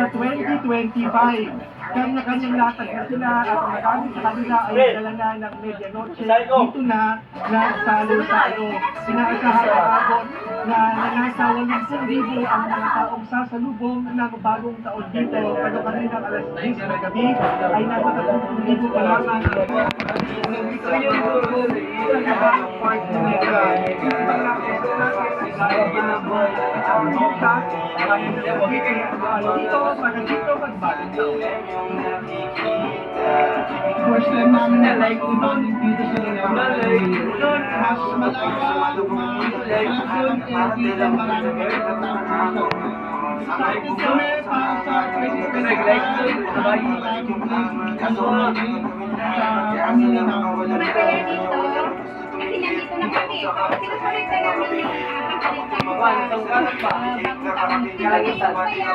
sa 2025. Kanya-kanyang latag na sila at marami sa kanila ay dala na ng medianoche. Dito na salo-salo. Inaasahan ang abot na nasa 80,000 ang mga taong sasalubong ng bagong taon dito. Pero kaninang alas 10 ng gabi ay nasa 30,000 pa lamang ang sa ibang part ng nila. Dito magbagong taon. First time namin na like doon dito sa doon mas malawak doon dito maraming tao. Excited kami para sa 2025 kami na Kaya dito, kasi nandito na kami. Sinusulit na namin yung aking balikan sa bagong taon. Kaya